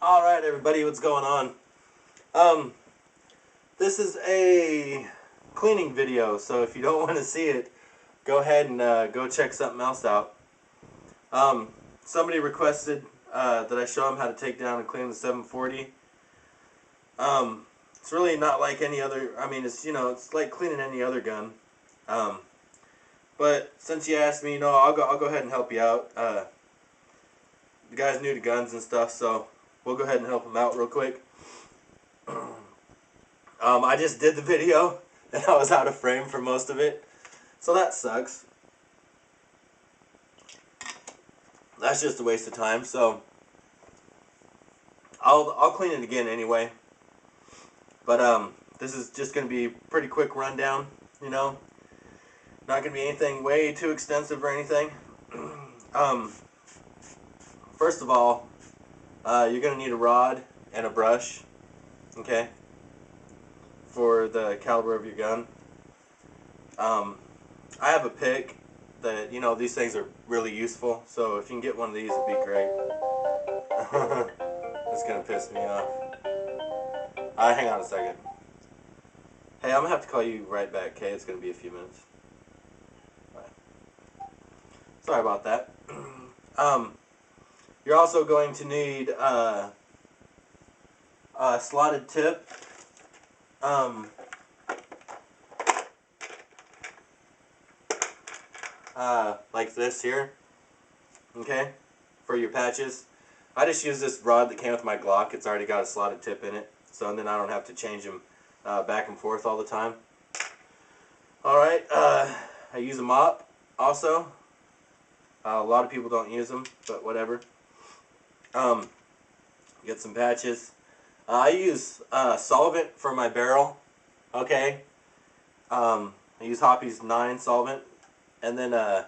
Alright everybody, what's going on? Um, this is a cleaning video, so if you don't want to see it, go ahead and go check something else out. Somebody requested that I show them how to take down and clean the 740. It's really not like any other, it's like cleaning any other gun. But since you asked me, I'll go ahead and help you out. The guy's new to guns and stuff, so we'll go ahead and help him out real quick. I just did the video, and I was out of frame for most of it, so that sucks. That's just a waste of time, so I'll clean it again anyway. But this is just going to be a pretty quick rundown, not going to be anything way too extensive or anything. First of all, you're going to need a rod and a brush, okay, for the caliber of your gun. I have a pick that, these things are really useful, so if you can get one of these, it'd be great. It's going to piss me off. Hang on a second. Hey, I'm going to have to call you right back, okay? It's going to be a few minutes. Bye. Sorry about that. You're also going to need a slotted tip. Like this here, okay, for your patches. I just use this rod that came with my Glock. It's already got a slotted tip in it, so then I don't have to change them back and forth all the time. Alright, I use a mop also. A lot of people don't use them, but whatever. Get some patches. I use solvent for my barrel, okay. I use Hoppy's 9 solvent, and then I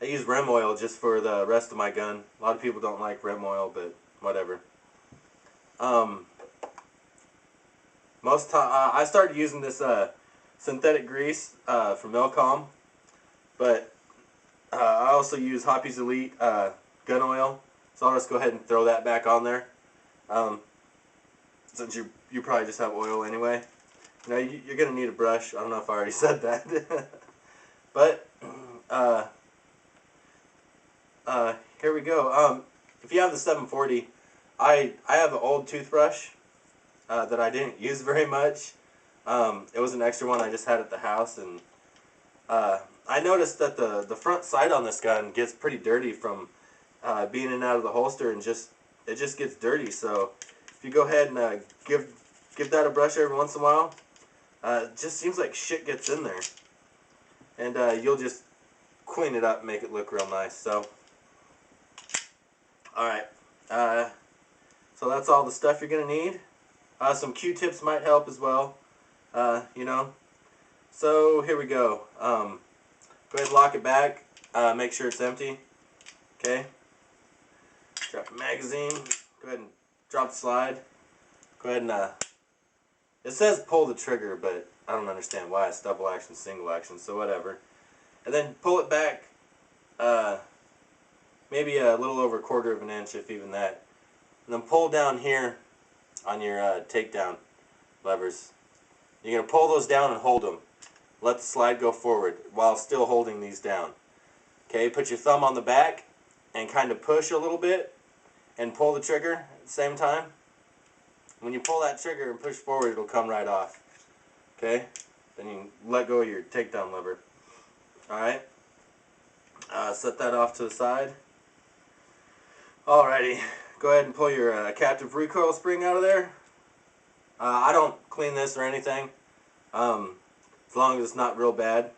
use rim oil just for the rest of my gun. A lot of people don't like rim oil, but whatever. I started using this synthetic grease from Milcom, but I also use Hoppy's Elite gun oil, so I'll just go ahead and throw that back on there. Since you probably just have oil anyway. You're going to need a brush. I don't know if I already said that. But, here we go. If you have the 740, I have an old toothbrush that I didn't use very much. It was an extra one I just had at the house, and I noticed that the front sight on this gun gets pretty dirty from being in and out of the holster, and it just gets dirty. So if you go ahead and give that a brush every once in a while, it just seems like shit gets in there, and you'll just clean it up and make it look real nice. So alright, so that's all the stuff you're gonna need. Some Q-tips might help as well, so here we go. Go ahead and lock it back, make sure it's empty, okay. Drop the magazine, go ahead and drop the slide, go ahead and it says pull the trigger, but I don't understand why it's double action, single action, so whatever. And then pull it back maybe a little over 1/4 of an inch, if even that. And then pull down here on your takedown levers. You're going to pull those down and hold them. Let the slide go forward while still holding these down. Okay, put your thumb on the back and kind of push a little bit and pull the trigger at the same time. When you pull that trigger and push forward, it'll come right off. Okay? Then you let go of your takedown lever. Alright? Set that off to the side. Alrighty. Go ahead and pull your captive recoil spring out of there. I don't clean this or anything. As long as it's not real bad.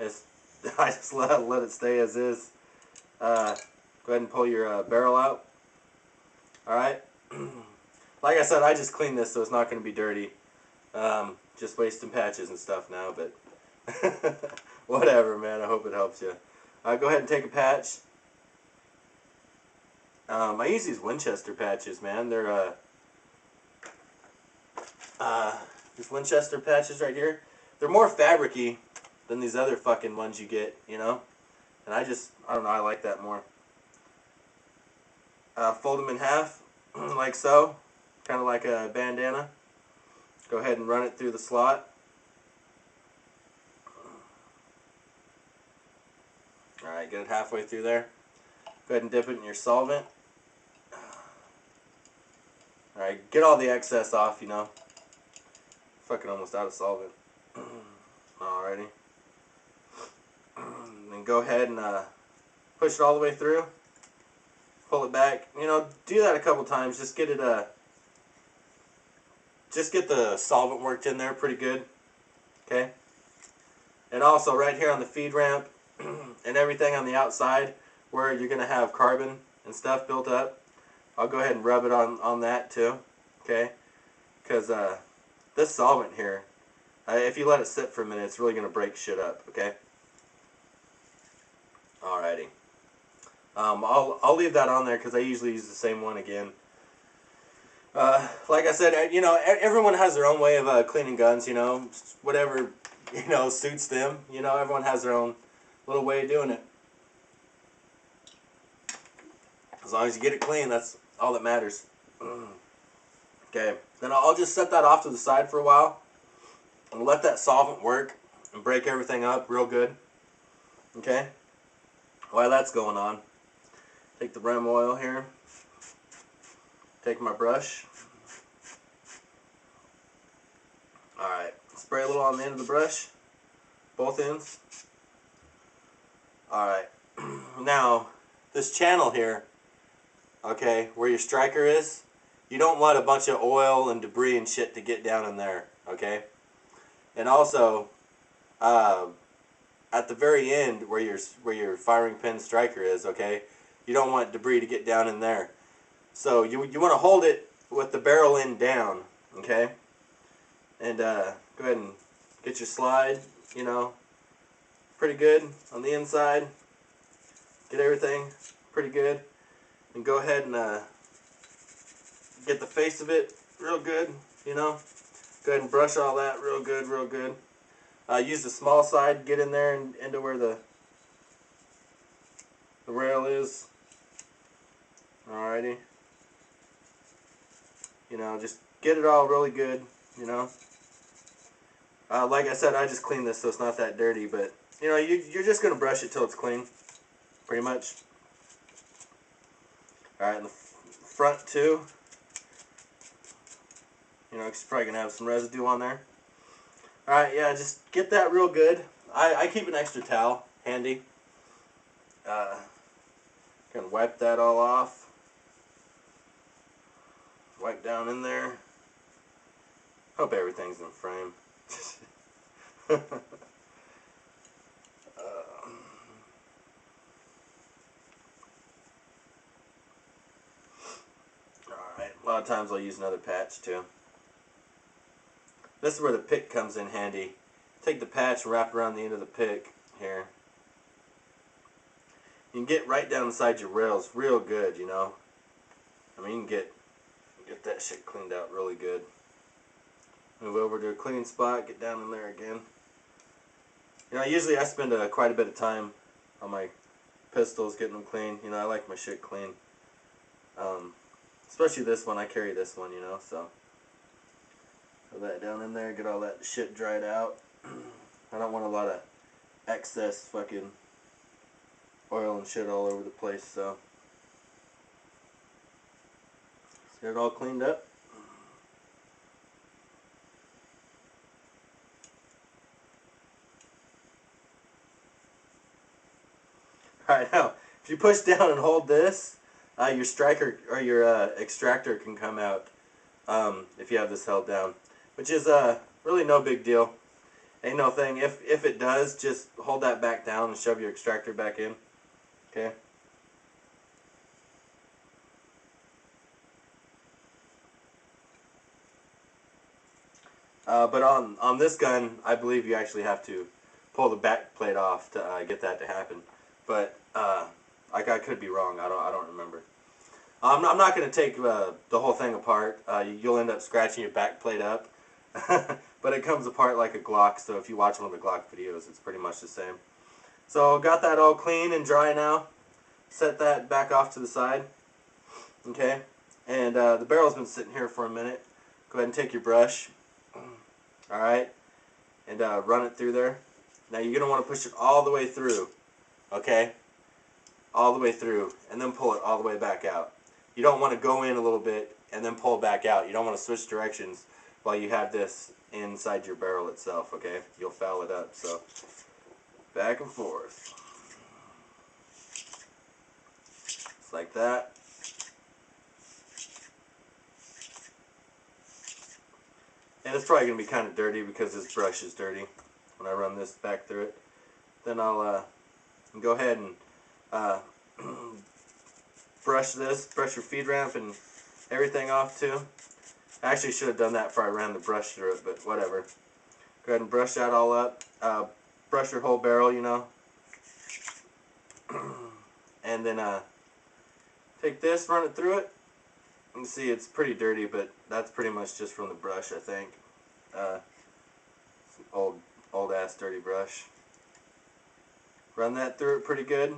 I just let it stay as is. Go ahead and pull your barrel out. Alright? Like I said, I just cleaned this, so it's not going to be dirty. Just wasting patches and stuff now, but whatever, man. I hope it helps you. Go ahead and take a patch. I use these Winchester patches, man. They're these Winchester patches right here. They're more fabric-y than these other fucking ones you get, And I don't know, I like that more. Fold them in half, like so, kind of like a bandana. Go ahead and run it through the slot. Alright, get it halfway through there. Go ahead and dip it in your solvent. Alright, get all the excess off, you know. Fucking almost out of solvent. Alrighty. Then go ahead and push it all the way through. Pull it back. You know, do that a couple times. Just get it just get the solvent worked in there pretty good. Okay? And also right here on the feed ramp and everything on the outside where you're going to have carbon and stuff built up, I'll go ahead and rub it on that too. Okay? Because this solvent here, if you let it sit for a minute, it's really going to break shit up. Okay? Alrighty. I'll leave that on there because I usually use the same one again. Like I said, you know, everyone has their own way of cleaning guns, you know, whatever, you know, suits them. You know, everyone has their own little way of doing it. As long as you get it clean, that's all that matters. Okay, then I'll just set that off to the side for a while and let that solvent work and break everything up real good. Okay, while that's going on, take the rim oil here, take my brush. Alright, spray a little on the end of the brush, both ends. Alright, now this channel here, okay, where your striker is, you don't want a bunch of oil and debris and shit to get down in there, okay? And also, at the very end where your firing pin striker is, okay, you don't want debris to get down in there. So you want to hold it with the barrel end down, okay? And go ahead and get your slide, you know, pretty good on the inside. Get everything pretty good. And go ahead and get the face of it real good, you know. Go ahead and brush all that real good, real good. Use the small side, get in there and into where the rail is. Alrighty. You know, just get it all really good, you know. Like I said, I just cleaned this so it's not that dirty, but, you know, you're just going to brush it till it's clean, pretty much. Alright, and the front too. You know, it's probably going to have some residue on there. Alright, yeah, just get that real good. I keep an extra towel handy. Can wipe that all off. Wipe down in there. Hope everything's in frame. Alright, a lot of times I'll use another patch too. This is where the pick comes in handy. Take the patch and wrap it around the end of the pick here. You can get right down inside your rails real good, you know. I mean, you can get that shit cleaned out really good. Move over to a clean spot, get down in there again. You know, usually I spend quite a bit of time on my pistols, getting them clean. You know, I like my shit clean. Especially this one, I carry this one, you know, so. Put that down in there, get all that shit dried out. I don't want a lot of excess fucking oil and shit all over the place, so. Let's get it all cleaned up. Alright, now, if you push down and hold this, your striker or your extractor can come out if you have this held down, which is really no big deal. Ain't no thing. If it does, just hold that back down and shove your extractor back in. Okay. But on this gun, I believe you actually have to pull the back plate off to get that to happen. But I could be wrong. I don't remember. I'm not going to take the whole thing apart. You'll end up scratching your back plate up. But it comes apart like a Glock, so if you watch one of the Glock videos, it's pretty much the same. So got that all clean and dry now. Set that back off to the side. Okay. And the barrel's been sitting here for a minute. Go ahead and take your brush, alright, and run it through there. Now you're going to want to push it all the way through, okay? All the way through, and then pull it all the way back out. You don't want to go in a little bit and then pull back out. You don't want to switch directions while you have this inside your barrel itself, okay? You'll foul it up, so back and forth. Just like that. And it's probably going to be kind of dirty because this brush is dirty when I run this back through it. Then I'll go ahead and brush your feed ramp and everything off too. I actually should have done that before I ran the brush through it, but whatever. Go ahead and brush that all up. Brush your whole barrel, you know. And then take this, run it through it. You can see it's pretty dirty, but that's pretty much just from the brush, I think. Some old ass dirty brush. Run that through it pretty good.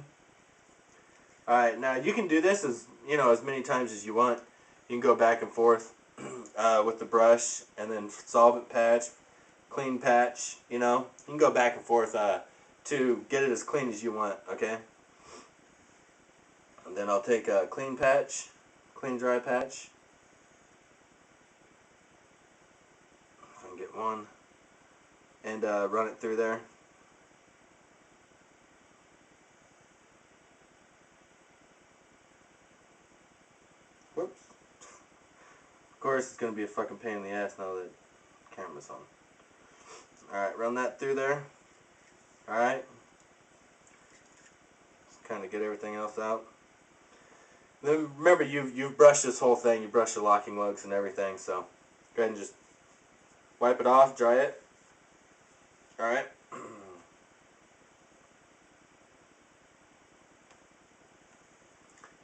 Alright, now you can do this as many times as you want. You can go back and forth with the brush, and then solvent patch, clean patch, you know. You can go back and forth to get it as clean as you want, okay? And then I'll take a clean patch, clean dry patch. If I can get one. And run it through there. Whoops. Of course, it's going to be a fucking pain in the ass now that the camera's on. Alright, run that through there. Alright. Just kind of get everything else out. Then remember, you've brushed this whole thing. You brushed the locking lugs and everything, so go ahead and just wipe it off, dry it. Alright.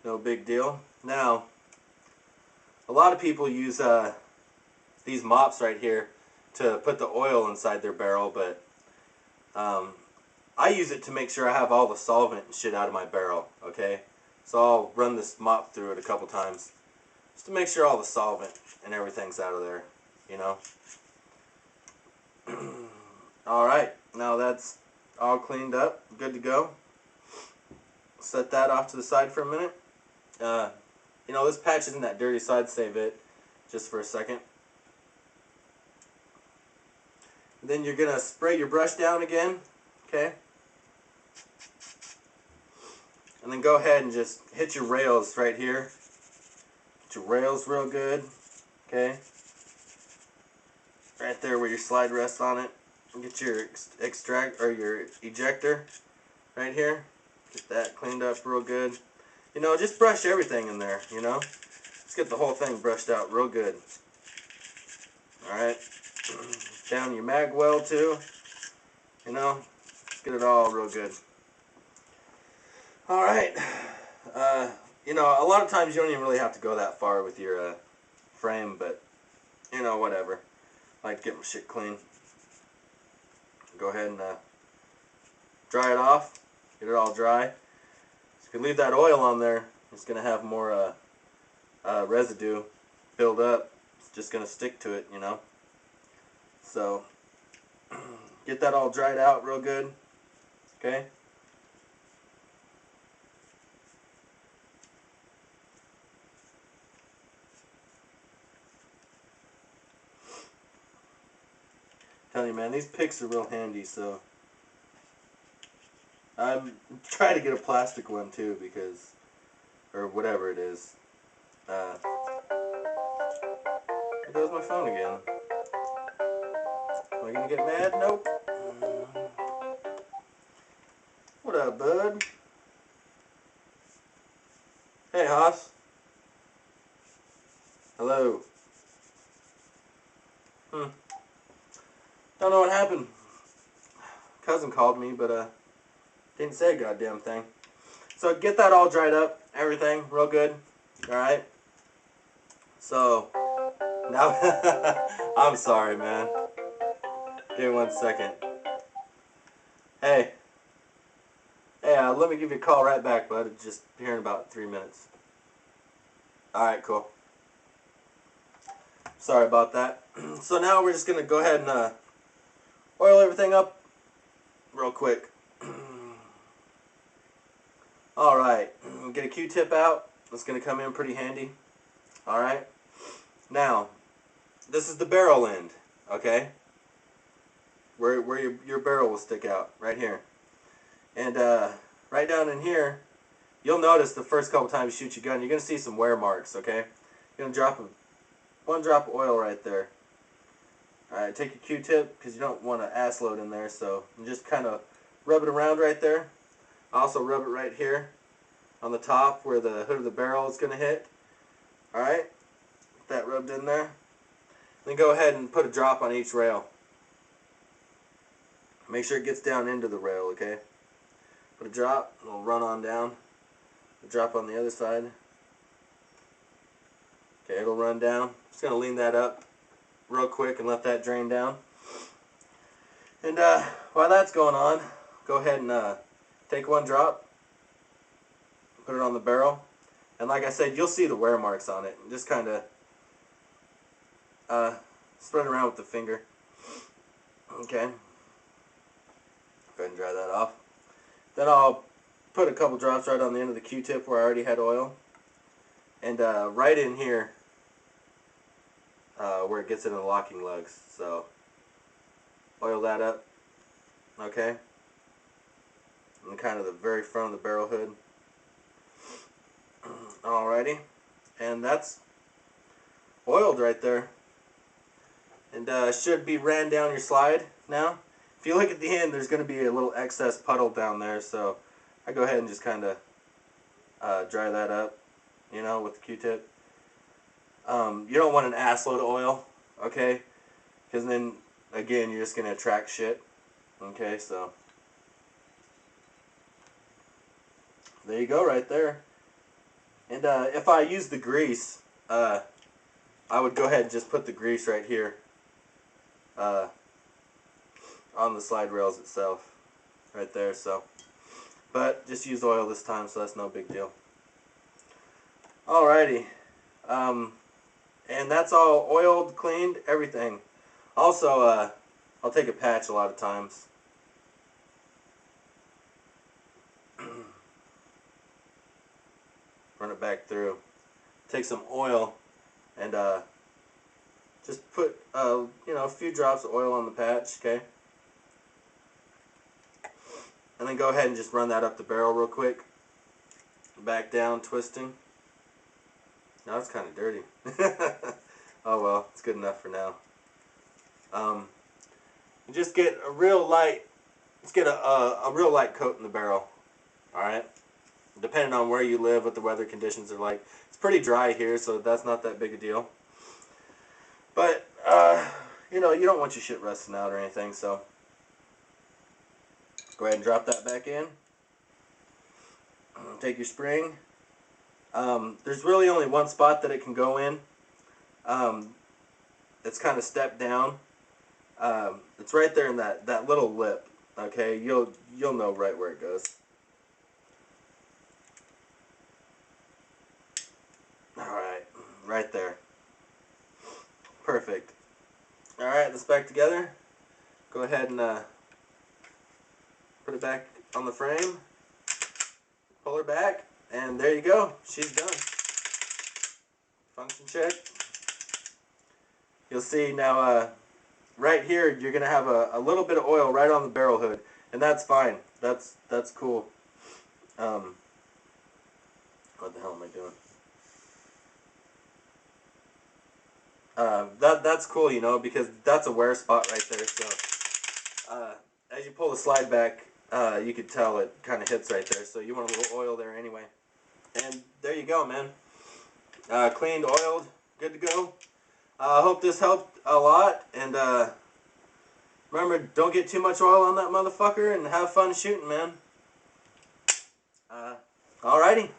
No big deal. Now, a lot of people use these mops right here to put the oil inside their barrel, but I use it to make sure I have all the solvent and shit out of my barrel, okay? So I'll run this mop through it a couple times just to make sure all the solvent and everything's out of there, you know? Alright, now that's all cleaned up, good to go. Set that off to the side for a minute. You know, this patch isn't that dirty, so I'd save it just for a second. Then you're going to spray your brush down again, okay? And then go ahead and just hit your rails right here. Hit your rails real good, okay? Right there where your slide rests on it. Get your your ejector right here. Get that cleaned up real good. You know, just brush everything in there, you know? Let's get the whole thing brushed out real good. Alright. Down your mag well too. You know, get it all real good. Alright. You know, a lot of times you don't even really have to go that far with your frame, but, you know, whatever. I like to get my shit clean. Go ahead and dry it off. Get it all dry. If you leave that oil on there, it's going to have more residue build up. It's just going to stick to it, you know. So, get that all dried out real good. Okay. Tell you, man, these picks are real handy, so I'm trying to get a plastic one too, because, or whatever it is. There goes my phone again. Am I gonna get mad? Nope. What up, bud? Hey, Hoss. Hello. Don't know what happened. Cousin called me, but didn't say a goddamn thing. So get that all dried up, everything, real good. Alright? So, now, I'm sorry, man. Give me 1 second. Hey. Hey, let me give you a call right back, bud. Just here in about 3 minutes. Alright, cool. Sorry about that. So now we're just going to go ahead and oil everything up real quick. Alright, get a Q-tip out. That's going to come in pretty handy. Alright. Now, this is the barrel end, okay? Where your barrel will stick out, right here. And right down in here, you'll notice the first couple times you shoot your gun, you're going to see some wear marks, okay? You're going to drop one drop of oil right there. Alright, take your Q-tip, because you don't want an ass load in there, so you just kind of rub it around right there. Also rub it right here on the top where the hood of the barrel is going to hit. Alright, get that rubbed in there. Then go ahead and put a drop on each rail. Make sure it gets down into the rail, okay? Put a drop, and it'll run on down. A drop on the other side. Okay, it'll run down. Just going to lean that up real quick and let that drain down. And while that's going on, go ahead and take one drop, put it on the barrel, and like I said, you'll see the wear marks on it. Just kind of spread it around with the finger. Okay. Go ahead and dry that off. Then I'll put a couple drops right on the end of the Q-tip where I already had oil, and right in here where it gets into the locking lugs. So oil that up, okay, and kind of the very front of the barrel hood. Alrighty, and that's oiled right there, and should be ran down your slide now. If you look at the end, there's going to be a little excess puddle down there, so I go ahead and just kind of dry that up, you know, with the Q-tip. You don't want an ass load of oil, okay, because then again you're just going to attract shit. Okay, so there you go right there. And if I use the grease, I would go ahead and just put the grease right here on the slide rails itself, right there. So, but just use oil this time, so that's no big deal. Alrighty, and that's all oiled, cleaned, everything. Also, I'll take a patch a lot of times. Run it back through. Take some oil and just put you know, a few drops of oil on the patch, okay? And then go ahead and just run that up the barrel real quick. Back down, twisting. Now it's kind of dirty. Oh well, it's good enough for now. Just get a real light. Let's get a real light coat in the barrel. All right. Depending on where you live, what the weather conditions are like. It's pretty dry here, so that's not that big a deal. But you know, you don't want your shit rusting out or anything, so go ahead and drop that back in. Take your spring. There's really only one spot that it can go in. It's kind of stepped down. It's right there in that little lip. Okay, you'll know right where it goes. All right, right there. Perfect. All right, let's back together. Go ahead and put it back on the frame. Pull her back, and there you go. She's done. Function check. You'll see now, right here, you're gonna have a little bit of oil right on the barrel hood, and that's fine. That's cool. What the hell am I doing? That's cool, you know, because that's a wear spot right there. So as you pull the slide back, you can tell it kind of hits right there. So you want a little oil there anyway. And there you go, man. Cleaned, oiled, good to go. I hope this helped a lot. And remember, don't get too much oil on that motherfucker, and have fun shooting, man. Alrighty.